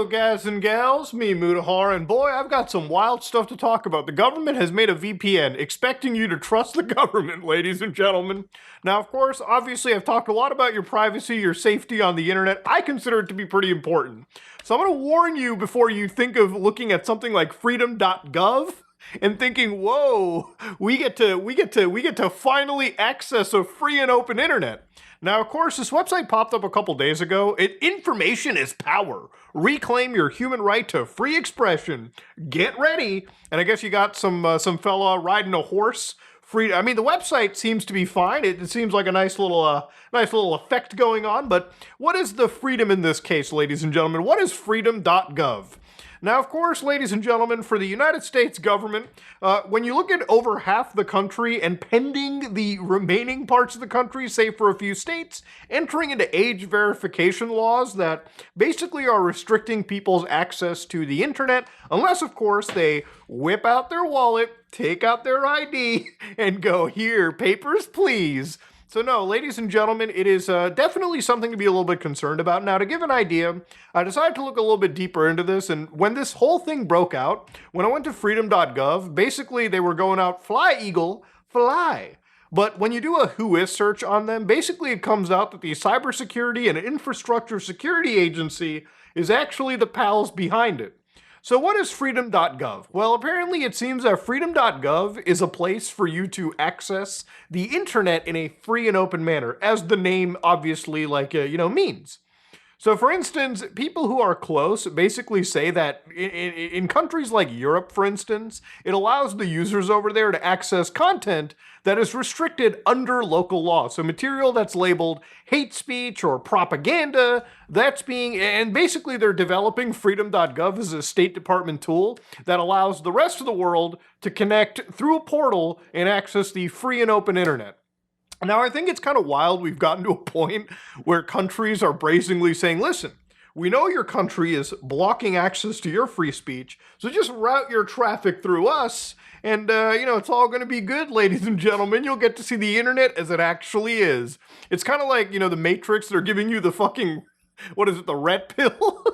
Hello, guys and gals, me Mutahar, and boy, I've got some wild stuff to talk about. The government has made a VPN, expecting you to trust the government, ladies and gentlemen. Now, of course, obviously, I've talked a lot about your privacy, your safety on the internet. I consider it to be pretty important. So I'm going to warn you before you think of looking at something like freedom.gov and thinking, whoa, we get to finally access a free and open internet. Now, of course, this website popped up a couple days ago. Information is power. Reclaim your human right to free expression. Get ready. And I guess you got some fella riding a horse. I mean, the website seems to be fine. It seems like a nice little effect going on. But what is the freedom in this case, ladies and gentlemen? What is freedom.gov? Now, of course, ladies and gentlemen, for the United States government, when you look at over half the country and pending the remaining parts of the country, say for a few states, entering into age verification laws that basically are restricting people's access to the internet, unless, of course, they whip out their wallet, take out their ID, and go, here, papers, please. So no, ladies and gentlemen, it is definitely something to be a little bit concerned about. Now, to give an idea, I decided to look a little bit deeper into this, and when this whole thing broke out, when I went to freedom.gov, basically they were going out, fly, eagle, fly. But when you do a whois search on them, basically it comes out that the Cybersecurity and Infrastructure Security Agency is actually the pals behind it. So what is freedom.gov? Well, apparently it seems that freedom.gov is a place for you to access the internet in a free and open manner, as the name obviously means. So for instance, people who are close basically say that in countries like Europe, for instance, it allows the users over there to access content that is restricted under local law. So material that's labeled hate speech or propaganda, and basically they're developing freedom.gov as a State Department tool that allows the rest of the world to connect through a portal and access the free and open internet. Now, I think it's kind of wild we've gotten to a point where countries are brazenly saying, listen, we know your country is blocking access to your free speech, so just route your traffic through us, and, it's all going to be good, ladies and gentlemen. You'll get to see the internet as it actually is. It's kind of like, the Matrix, they're giving you the fucking, the red pill?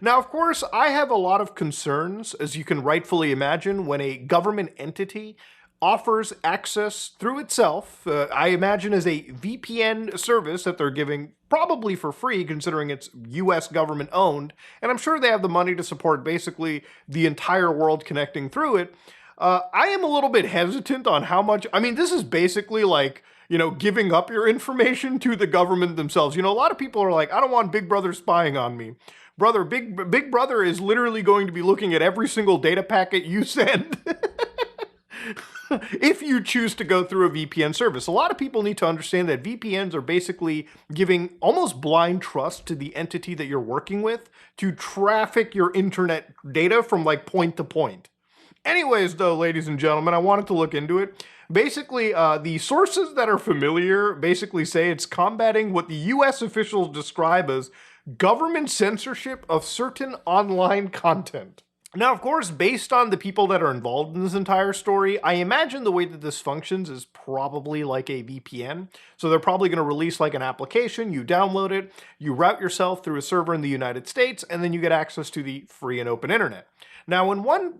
Now, of course, I have a lot of concerns, as you can rightfully imagine, when a government entity offers access through itself, I imagine as a VPN service that they're giving probably for free considering it's US government owned, and I'm sure they have the money to support basically the entire world connecting through it. I am a little bit hesitant on how much, this is basically like, giving up your information to the government themselves. A lot of people are like, I don't want Big Brother spying on me. Brother, Big Brother is literally going to be looking at every single data packet you send. If you choose to go through a VPN service. A lot of people need to understand that VPNs are basically giving almost blind trust to the entity that you're working with to traffic your internet data from point to point. Anyways, though, ladies and gentlemen, I wanted to look into it. Basically, the sources that are familiar basically say it's combating what the US officials describe as government censorship of certain online content. Now, of course, based on the people that are involved in this entire story, I imagine the way that this functions is probably like a VPN. So they're probably going to release like an application, you download it, you route yourself through a server in the United States, and then you get access to the free and open internet. Now, in one,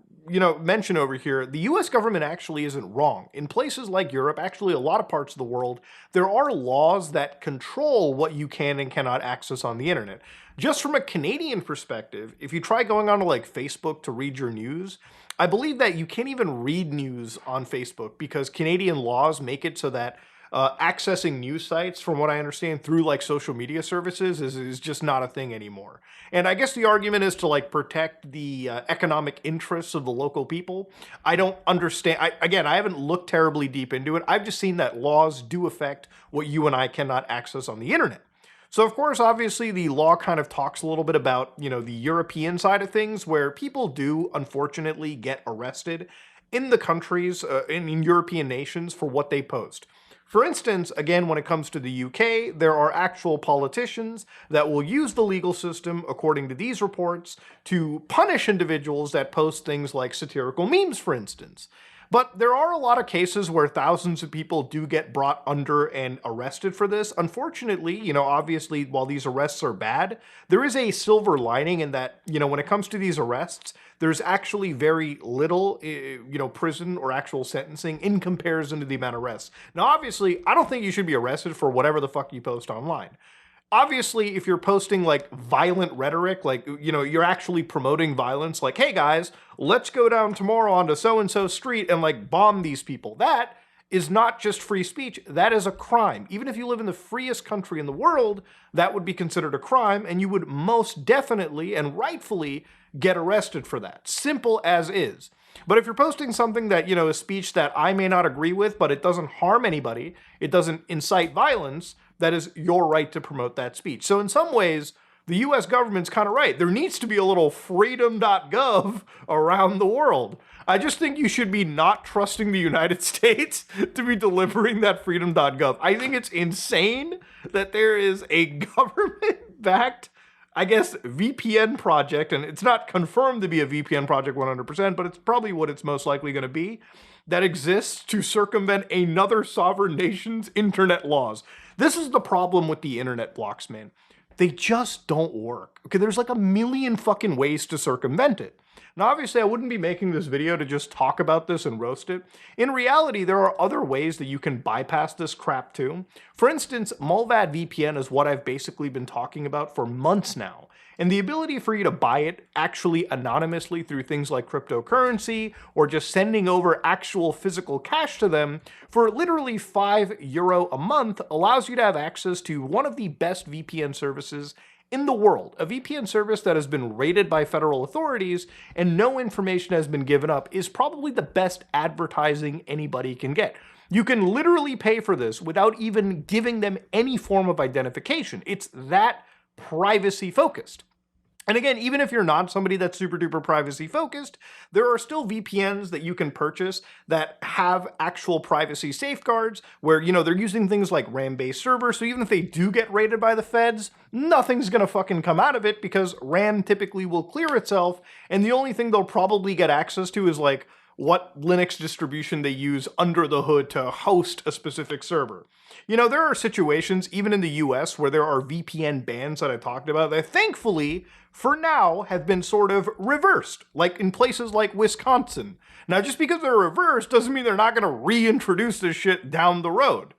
mention over here, the US government actually isn't wrong. In places like Europe, actually a lot of parts of the world, there are laws that control what you can and cannot access on the internet. Just from a Canadian perspective, if you try going onto Facebook to read your news, I believe that you can't even read news on Facebook because Canadian laws make it so that accessing news sites, from what I understand, through social media services is just not a thing anymore. And I guess the argument is to protect the economic interests of the local people. I don't understand. I haven't looked terribly deep into it. I've just seen that laws do affect what you and I cannot access on the internet. So, of course, obviously, the law kind of talks a little bit about, the European side of things, where people do, unfortunately, get arrested in the countries, in European nations, for what they post. For instance, again, when it comes to the UK, there are actual politicians that will use the legal system, according to these reports, to punish individuals that post things like satirical memes, for instance. But there are a lot of cases where thousands of people do get brought under and arrested for this. Unfortunately, obviously, while these arrests are bad, there is a silver lining in that, when it comes to these arrests, there's actually very little, prison or actual sentencing in comparison to the amount of arrests. Now, obviously, I don't think you should be arrested for whatever the fuck you post online. Obviously, if you're posting like violent rhetoric, like, you're actually promoting violence, like, hey guys, let's go down tomorrow onto so-and-so street and like bomb these people. That is not just free speech, that is a crime. Even if you live in the freest country in the world, that would be considered a crime, and you would most definitely and rightfully get arrested for that. Simple as is. But if you're posting something that, is speech that I may not agree with, but it doesn't harm anybody, it doesn't incite violence, that is your right to promote that speech. So in some ways, the US government's kind of right. There needs to be a little freedom.gov around the world. I just think you should be not trusting the United States to be delivering that freedom.gov. I think it's insane that there is a government-backed, I guess, VPN project, and it's not confirmed to be a VPN project 100%, but it's probably what it's most likely going to be, that exists to circumvent another sovereign nation's internet laws. This is the problem with the internet blocks, man. They just don't work. Okay, there's like a million fucking ways to circumvent it. Now, obviously, I wouldn't be making this video to just talk about this and roast it. In reality, there are other ways that you can bypass this crap too. For instance, Mulvad VPN is what I've basically been talking about for months now. And the ability for you to buy it actually anonymously through things like cryptocurrency or just sending over actual physical cash to them for literally €5 a month allows you to have access to one of the best VPN services in the world. A VPN service that has been rated by federal authorities and no information has been given up is probably the best advertising anybody can get. You can literally pay for this without even giving them any form of identification. It's that privacy focused. And again, even if you're not somebody that's super duper privacy focused, there are still VPNs that you can purchase that have actual privacy safeguards where, they're using things like RAM-based servers. So even if they do get raided by the feds, nothing's gonna fucking come out of it because RAM typically will clear itself. And the only thing they'll probably get access to is like what Linux distribution they use under the hood to host a specific server. There are situations, even in the US, where there are VPN bans that I talked about that thankfully, for now, have been sort of reversed, like in places like Wisconsin. Now, just because they're reversed doesn't mean they're not going to reintroduce this shit down the road.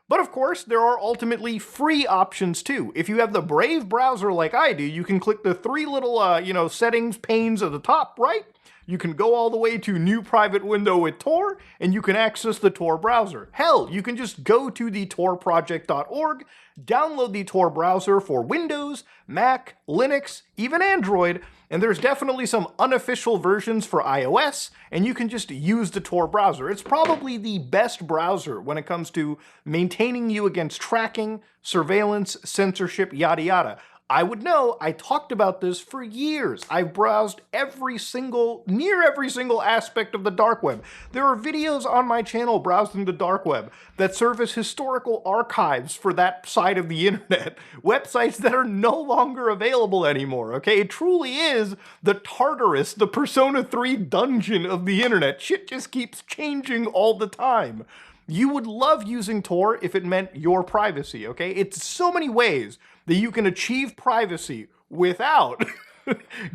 But of course, there are ultimately free options too. If you have the Brave browser like I do, you can click the three little, settings panes at the top right. You can go all the way to new private window with Tor, and you can access the Tor browser. Hell, you can just go to the torproject.org, download the Tor browser for Windows, Mac, Linux, even Android, and there's definitely some unofficial versions for iOS, and you can just use the Tor browser. It's probably the best browser when it comes to maintaining you against tracking, surveillance, censorship, yada yada. I would know, I talked about this for years. I've browsed near every single aspect of the dark web. There are videos on my channel browsing the dark web that serve as historical archives for that side of the internet. Websites that are no longer available anymore, okay? It truly is the Tartarus, the Persona 3 dungeon of the internet. Shit just keeps changing all the time. You would love using Tor if it meant your privacy, okay? It's so many ways that you can achieve privacy without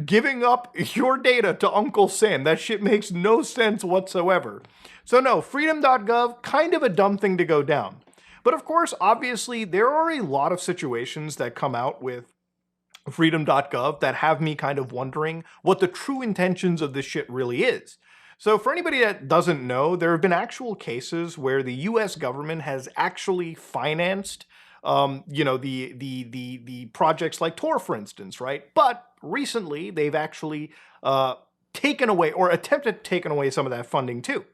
giving up your data to Uncle Sam. That shit makes no sense whatsoever. So no, freedom.gov, kind of a dumb thing to go down. But of course, obviously, there are a lot of situations that come out with freedom.gov that have me kind of wondering what the true intentions of this shit really is. So for anybody that doesn't know, there have been actual cases where the US government has actually financed the projects like Tor, for instance, right? But recently, they've actually taken away or attempted taking away some of that funding too.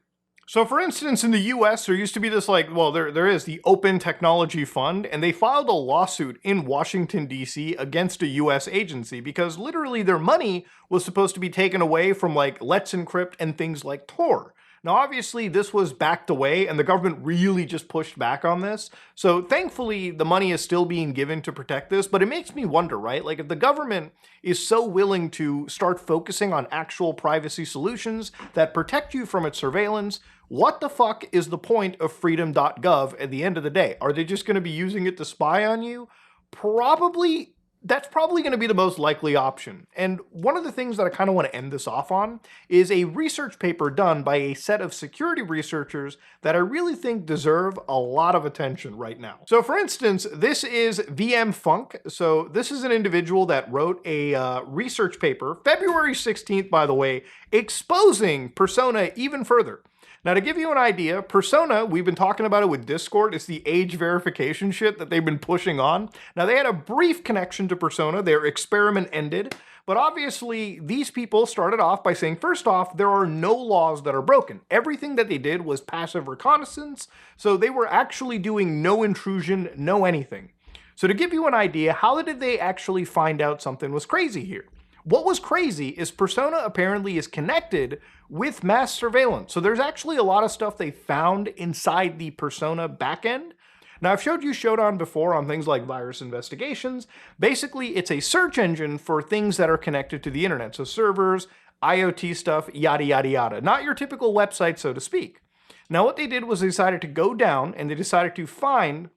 So for instance, in the US, there used to be this there is the Open Technology Fund, and they filed a lawsuit in Washington, D.C. against a US agency because literally their money was supposed to be taken away from like Let's Encrypt and things like Tor. Now, obviously, this was backed away, and the government really just pushed back on this. So, thankfully, the money is still being given to protect this. But it makes me wonder, right? Like, if the government is so willing to start focusing on actual privacy solutions that protect you from its surveillance, what the fuck is the point of freedom.gov at the end of the day? Are they just going to be using it to spy on you? Probably. That's probably going to be the most likely option. And one of the things that I kind of want to end this off on is a research paper done by a set of security researchers that I really think deserve a lot of attention right now. So for instance, this is VM Funk. So this is an individual that wrote a research paper, February 16th, by the way, exposing Persona even further. Now, to give you an idea, Persona, we've been talking about it with Discord, it's the age verification shit that they've been pushing on. Now, they had a brief connection to Persona, their experiment ended, but obviously these people started off by saying, first off, there are no laws that are broken. Everything that they did was passive reconnaissance, so they were actually doing no intrusion, no anything. So to give you an idea, how did they actually find out something was crazy here? What was crazy is Persona apparently is connected with mass surveillance. So there's actually a lot of stuff they found inside the Persona backend. Now, I've showed you Shodan before on things like virus investigations. Basically, it's a search engine for things that are connected to the internet. So servers, IoT stuff, yada, yada, yada. Not your typical website, so to speak. Now, what they did was they decided to go down and they decided to find.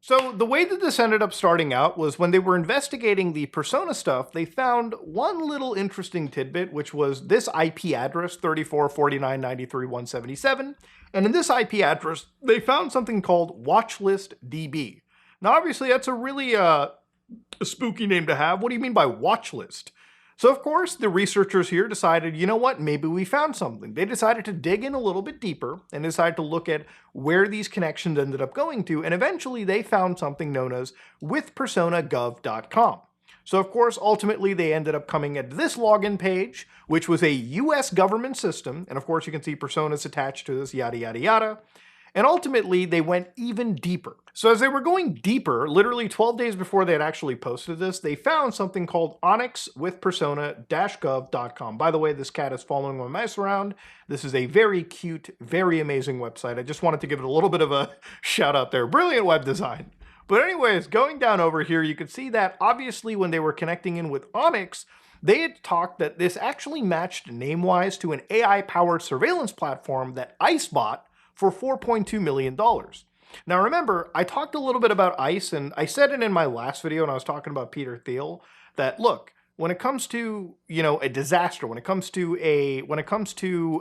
So the way that this ended up starting out was when they were investigating the Persona stuff, they found one little interesting tidbit, which was this IP address, 34.49.93.177. And in this IP address, they found something called watchlist.db. Now, obviously, that's a really spooky name to have. What do you mean by watchlist? So, of course, the researchers here decided, you know what, maybe we found something. They decided to dig in a little bit deeper and decided to look at where these connections ended up going to, and eventually they found something known as withpersonagov.com. So, of course, ultimately they ended up coming at this login page, which was a US government system, and of course you can see personas attached to this, yada, yada, yada. And ultimately, they went even deeper. So as they were going deeper, literally 12 days before they had actually posted this, they found something called onyxwithpersona-gov.com. By the way, this cat is following my mouse around. This is a very cute, very amazing website. I just wanted to give it a little bit of a shout out there. Brilliant web design. But anyways, going down over here, you can see that obviously when they were connecting in with Onyx, they had talked that this actually matched name-wise to an AI-powered surveillance platform that ICE bought for $4.2 million. Now remember, I talked a little bit about ICE, and I said it in my last video when I was talking about Peter Thiel, that look, when it comes to, a disaster, when it comes to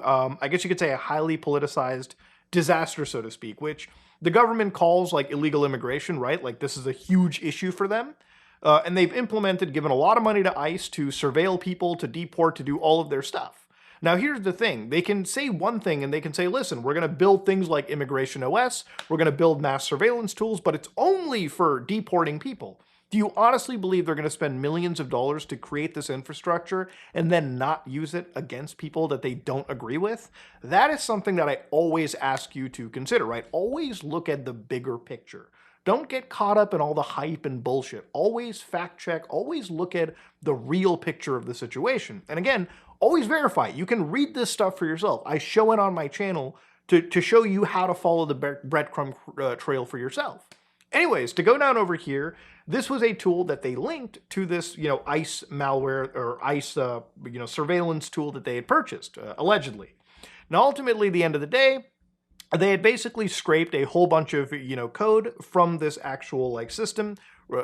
I guess you could say a highly politicized disaster, so to speak, which the government calls like illegal immigration, right? Like this is a huge issue for them. And they've given a lot of money to ICE to surveil people, to deport, to do all of their stuff. Now, here's the thing. They can say one thing and they can say, listen, we're going to build things like Immigration OS, we're going to build mass surveillance tools, but it's only for deporting people. Do you honestly believe they're going to spend millions of dollars to create this infrastructure and then not use it against people that they don't agree with? That is something that I always ask you to consider, right? Always look at the bigger picture. Don't get caught up in all the hype and bullshit. Always fact check, always look at the real picture of the situation. And again, always verify. You can read this stuff for yourself. I show it on my channel to show you how to follow the breadcrumb trail for yourself. Anyways, to go down over here, this was a tool that they linked to this, ICE malware or ICE, surveillance tool that they had purchased, allegedly. Now, ultimately, at the end of the day, they had basically scraped a whole bunch of, code from this actual system,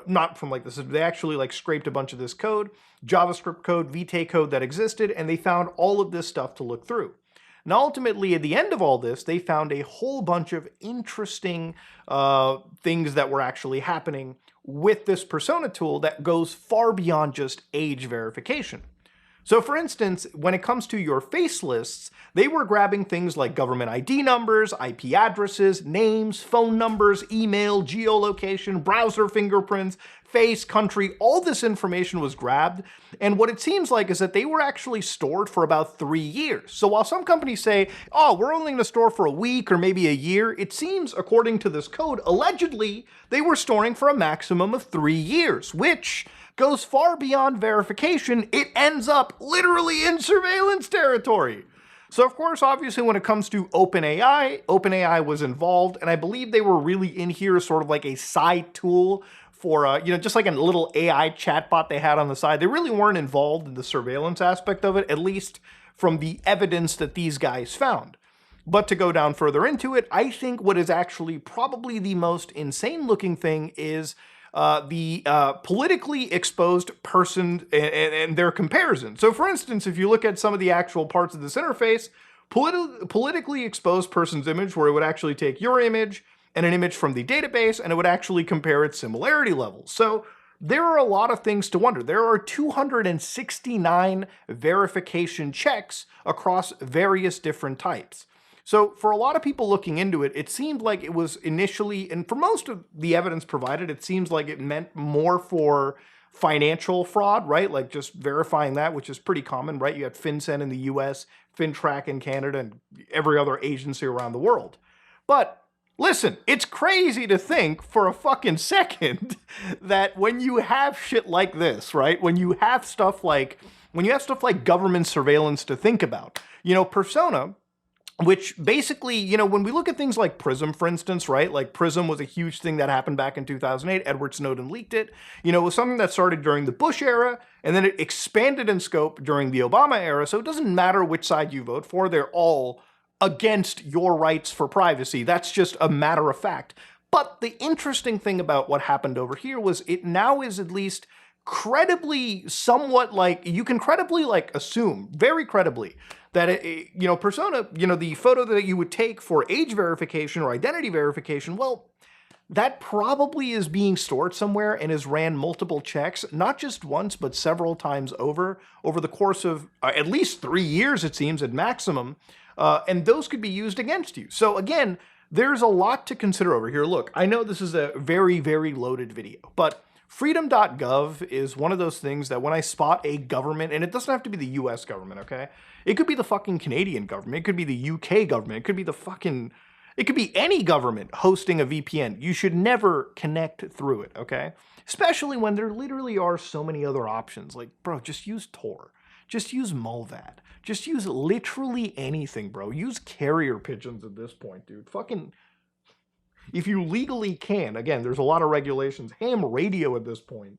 not from this. They actually scraped a bunch of this code, JavaScript code, VT code that existed, and they found all of this stuff to look through. Now, ultimately, at the end of all this, they found a whole bunch of interesting things that were actually happening with this Persona tool that goes far beyond just age verification. So for instance, when it comes to your face lists, they were grabbing things like government ID numbers, IP addresses, names, phone numbers, email, geolocation, browser fingerprints, face, country, all this information was grabbed. And what it seems like is that they were actually stored for about 3 years. So while some companies say, oh, we're only going to store for a week or maybe a year, it seems, according to this code, allegedly, they were storing for a maximum of 3 years, which goes far beyond verification. It ends up literally in surveillance territory. So of course, obviously, when it comes to OpenAI was involved, and I believe they were really in here sort of like a side tool for, just like a little AI chatbot they had on the side. They really weren't involved in the surveillance aspect of it, at least from the evidence that these guys found. But to go down further into it, I think what is actually probably the most insane looking thing is the politically exposed person and their comparison. So for instance, if you look at some of the actual parts of this interface, politically exposed person's image, where it would actually take your image and an image from the database, and it would actually compare its similarity levels. So there are a lot of things to wonder. There are 269 verification checks across various different types. So for a lot of people looking into it, it seemed like it was initially, and for most of the evidence provided, it seems like it meant more for financial fraud, right? Like just verifying that, which is pretty common, right? You have FinCEN in the US, FinTrack in Canada, and every other agency around the world. But listen, it's crazy to think for a fucking second that when you have shit like this, right? When you have stuff like government surveillance to think about, Persona, which basically, when we look at things like Prism, for instance, right? Like Prism was a huge thing that happened back in 2008. Edward Snowden leaked it. It was something that started during the Bush era, and then it expanded in scope during the Obama era. So it doesn't matter which side you vote for. They're all against your rights for privacy. That's just a matter of fact. But the interesting thing about what happened over here was it now is at least credibly somewhat like, you can credibly assume, very credibly, that Persona, the photo that you would take for age verification or identity verification, well, that probably is being stored somewhere and is ran multiple checks, not just once, but several times over the course of at least 3 years, it seems, at maximum, and those could be used against you. So again, there's a lot to consider over here. Look, I know this is a very, very loaded video, but freedom.gov is one of those things that when I spot a government, and it doesn't have to be the US government, okay? It could be the fucking Canadian government, it could be the UK government, it could be any government hosting a VPN. You should never connect through it, okay? Especially when there literally are so many other options. Like, bro, just use Tor. Just use Mulvad. Just use literally anything, bro. Use carrier pigeons at this point, dude. Fucking, if you legally can, again, there's a lot of regulations. Ham radio at this point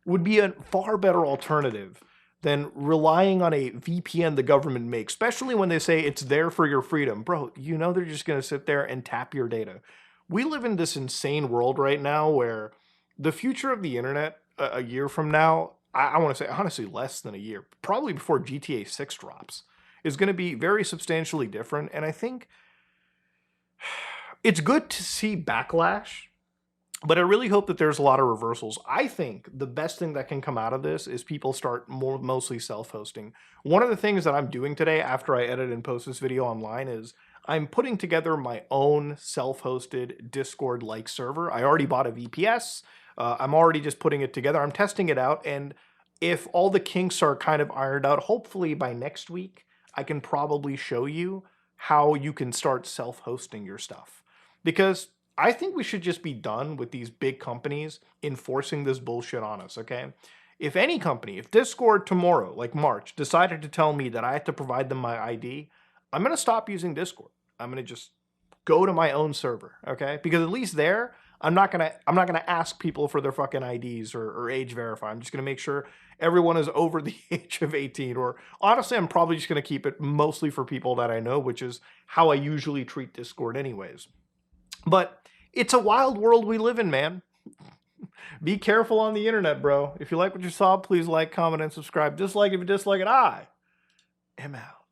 would be a far better alternative than relying on a VPN the government makes, especially when they say it's there for your freedom. Bro, they're just going to sit there and tap your data. We live in this insane world right now where the future of the internet a year from now, I want to say honestly less than a year, probably before GTA 6 drops, is going to be very substantially different. And I think it's good to see backlash, but I really hope that there's a lot of reversals. I think the best thing that can come out of this is people start mostly self-hosting. One of the things that I'm doing today after I edit and post this video online is I'm putting together my own self-hosted Discord-like server. I already bought a VPS. I'm already just putting it together. I'm testing it out, and if all the kinks are kind of ironed out, hopefully by next week, I can probably show you how you can start self-hosting your stuff. Because I think we should just be done with these big companies enforcing this bullshit on us, okay? If any company, if Discord tomorrow, like March, decided to tell me that I have to provide them my ID, I'm going to stop using Discord. I'm going to just go to my own server, okay? Because at least there, I'm not gonna ask people for their fucking IDs or age verify. I'm just gonna make sure everyone is over the age of 18. Or honestly, I'm probably just gonna keep it mostly for people that I know, which is how I usually treat Discord anyways. But it's a wild world we live in, man. Be careful on the internet, bro. If you like what you saw, please like, comment, and subscribe. Dislike if you dislike it. I am out.